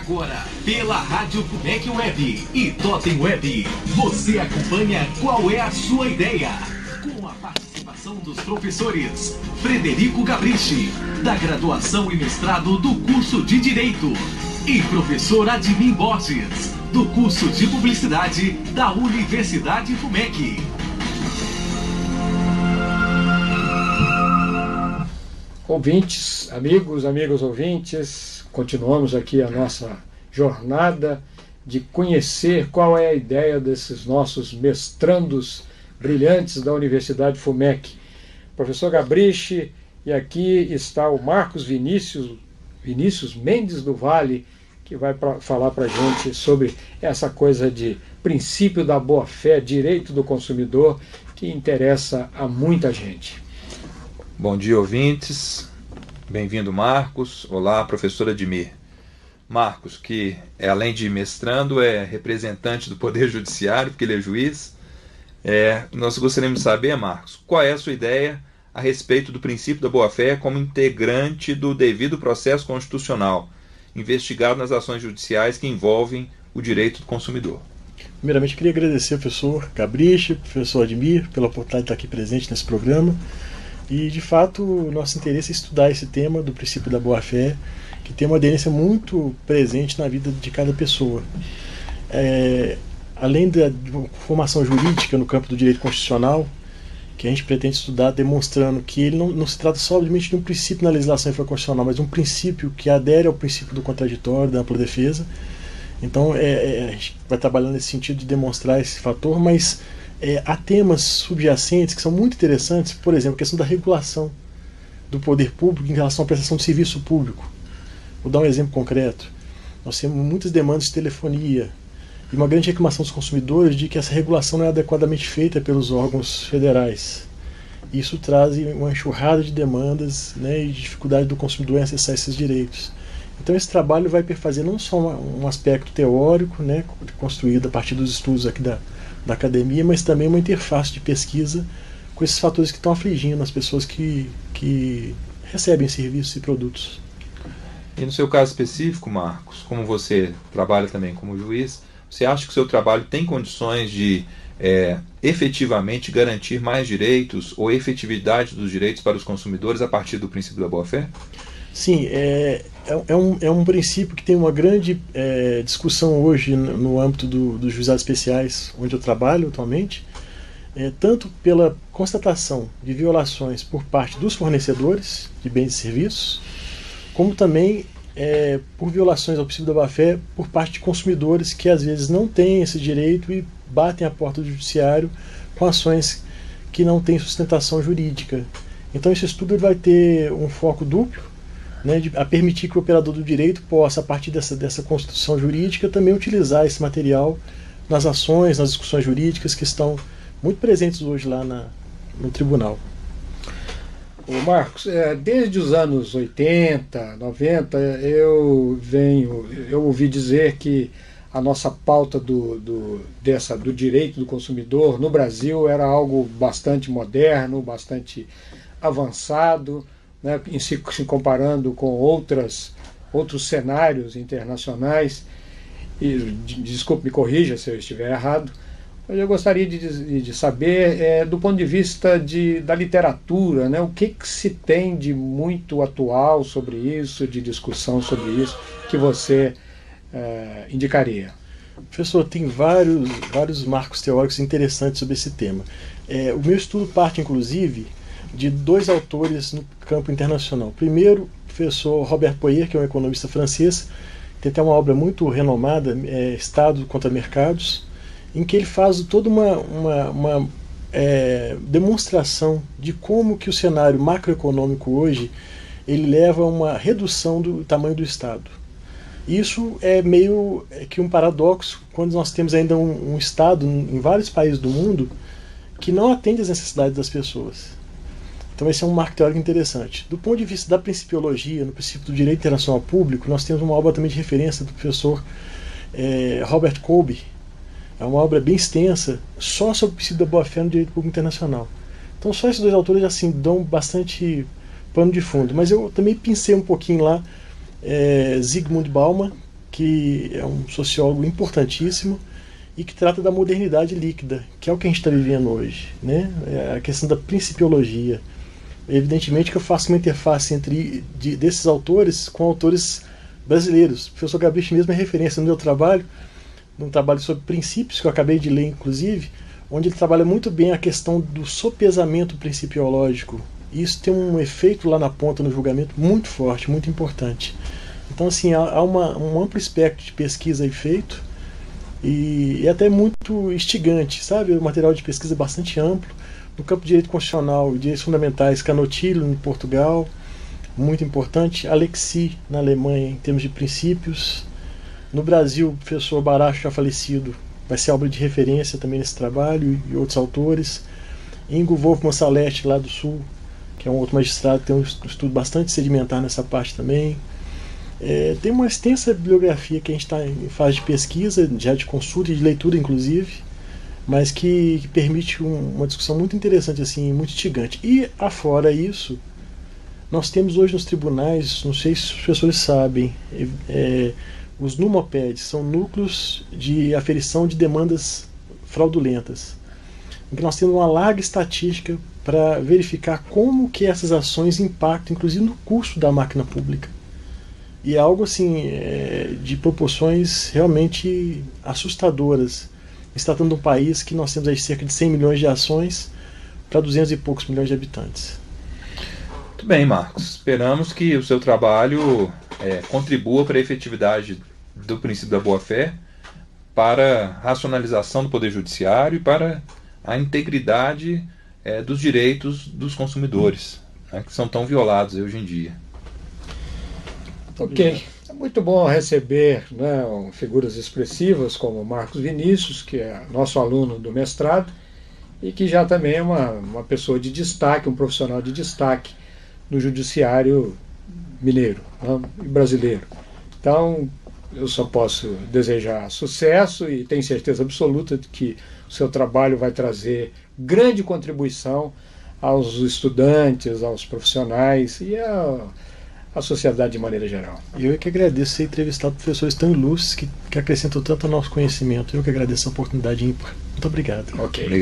Agora, pela Rádio FUMEC Web e Totem Web, você acompanha Qual é a Sua Ideia? Com a participação dos professores Frederico Gabrichi, da graduação e mestrado do curso de Direito, e professor Admir Borges, do curso de Publicidade da Universidade FUMEC. Ouvintes, amigas ouvintes, continuamos aqui a nossa jornada de conhecer qual é a ideia desses nossos mestrandos brilhantes da Universidade FUMEC. Professor Gabrichi, e aqui está o Marcos Vinícius Mendes do Vale, que vai falar para a gente sobre essa coisa de princípio da boa-fé, direito do consumidor, que interessa a muita gente. Bom dia, ouvintes. Bem-vindo, Marcos. Olá, professor Admir. Marcos, que além de mestrando, é representante do Poder Judiciário, porque ele é juiz. Nós gostaríamos de saber, Marcos, qual é a sua ideia a respeito do princípio da boa-fé como integrante do devido processo constitucional, investigado nas ações judiciais que envolvem o direito do consumidor. Primeiramente, queria agradecer ao professor Gabrichi, professor Admir, pela oportunidade de estar aqui presente nesse programa. E, de fato, o nosso interesse é estudar esse tema do princípio da boa-fé, que tem uma aderência muito presente na vida de cada pessoa. Além da formação jurídica no campo do direito constitucional, que a gente pretende estudar demonstrando que ele não se trata somente de um princípio na legislação infraconstitucional, mas de um princípio que adere ao princípio do contraditório, da ampla defesa. Então, a gente vai trabalhando nesse sentido de demonstrar esse fator, mas há temas subjacentes que são muito interessantes, por exemplo, a questão da regulação do poder público em relação à prestação de serviço público. Vou dar um exemplo concreto. Nós temos muitas demandas de telefonia e uma grande reclamação dos consumidores de que essa regulação não é adequadamente feita pelos órgãos federais. Isso traz uma enxurrada de demandas, e de dificuldade do consumidor em acessar esses direitos. Então esse trabalho vai perfazer não só um aspecto teórico, construído a partir dos estudos aqui da academia, mas também uma interface de pesquisa com esses fatores que estão afligindo as pessoas que recebem serviços e produtos. E no seu caso específico, Marcos, como você trabalha também como juiz, você acha que o seu trabalho tem condições de efetivamente garantir mais direitos ou efetividade dos direitos para os consumidores a partir do princípio da boa-fé? Sim, é um princípio que tem uma grande discussão hoje no âmbito dos juizados especiais, onde eu trabalho atualmente, tanto pela constatação de violações por parte dos fornecedores de bens e serviços, como também por violações ao princípio da boa-fé por parte de consumidores que às vezes não têm esse direito e batem a porta do judiciário com ações que não têm sustentação jurídica. Então esse estudo vai ter um foco duplo, a permitir que o operador do direito possa, a partir dessa construção jurídica, também utilizar esse material nas ações, nas discussões jurídicas que estão muito presentes hoje lá no tribunal. Ô Marcos, desde os anos 80, 90, eu ouvi dizer que a nossa pauta do direito do consumidor no Brasil era algo bastante moderno, bastante avançado, em se comparando com outros cenários internacionais. E, desculpe, me corrija se eu estiver errado, mas eu gostaria de saber, do ponto de vista da literatura, o que se tem de muito atual sobre isso, de discussão sobre isso, que você indicaria? Professor, tem vários marcos teóricos interessantes sobre esse tema. O meu estudo parte, inclusive, de dois autores no campo internacional. Primeiro, o professor Robert Poirier, que é um economista francês, tem até uma obra muito renomada, Estado contra Mercados, em que ele faz toda uma demonstração de como que o cenário macroeconômico hoje ele leva a uma redução do tamanho do Estado. Isso é meio que um paradoxo quando nós temos ainda um Estado em vários países do mundo que não atende às necessidades das pessoas. Então esse é um marco teórico interessante. Do ponto de vista da principiologia, no princípio do direito internacional público, nós temos uma obra também de referência do professor Robert Colby. É uma obra bem extensa, só sobre o princípio da boa-fé no direito público internacional. Então só esses dois autores assim, dão bastante pano de fundo. Mas eu também pensei um pouquinho lá Zygmunt Bauman, que é um sociólogo importantíssimo e que trata da modernidade líquida, que é o que a gente está vivendo hoje, né? É a questão da principiologia. Evidentemente que eu faço uma interface desses autores com autores brasileiros. O professor Gabriche mesmo é referência no meu trabalho, num trabalho sobre princípios, que eu acabei de ler, inclusive, onde ele trabalha muito bem a questão do sopesamento principiológico. E isso tem um efeito lá na ponta, no julgamento, muito forte, muito importante. Então, assim, há um amplo espectro de pesquisa aí feito, e é até muito instigante, sabe? O material de pesquisa é bastante amplo. No campo de direito constitucional e direitos fundamentais, Canotilho, em Portugal, muito importante. Alexis, na Alemanha, em termos de princípios. No Brasil, o professor Baracho, já falecido, vai ser obra de referência também nesse trabalho, e outros autores. Ingo Wolfmann Salete, lá do Sul, que é um outro magistrado que tem um estudo bastante sedimentar nessa parte também. Tem uma extensa bibliografia que a gente está em fase de pesquisa, já de consulta e de leitura, inclusive, mas que permite uma discussão muito interessante, assim, muito instigante. E, afora isso, nós temos hoje nos tribunais, não sei se os professores sabem, os NUMOPEDs, são núcleos de aferição de demandas fraudulentas, em que nós temos uma larga estatística para verificar como que essas ações impactam, inclusive, no custo da máquina pública. E é algo assim, de proporções realmente assustadoras. Se tratando de um país que nós temos aí cerca de 100 milhões de ações para 200 e poucos milhões de habitantes. Muito bem, Marcos. Esperamos que o seu trabalho contribua para a efetividade do princípio da boa-fé, para a racionalização do Poder Judiciário e para a integridade dos direitos dos consumidores, né, que são tão violados hoje em dia. Ok. É muito bom receber, né, figuras expressivas como Marcos Vinícius, que é nosso aluno do mestrado e que já também é uma pessoa de destaque, um profissional de destaque no judiciário mineiro, né, e brasileiro. Então, eu só posso desejar sucesso e tenho certeza absoluta de que o seu trabalho vai trazer grande contribuição aos estudantes, aos profissionais e a sociedade de maneira geral. Eu é que agradeço ser entrevistado professores tão ilustres que acrescentam tanto ao nosso conhecimento. Eu que agradeço a oportunidade ímpar. Muito obrigado. Ok.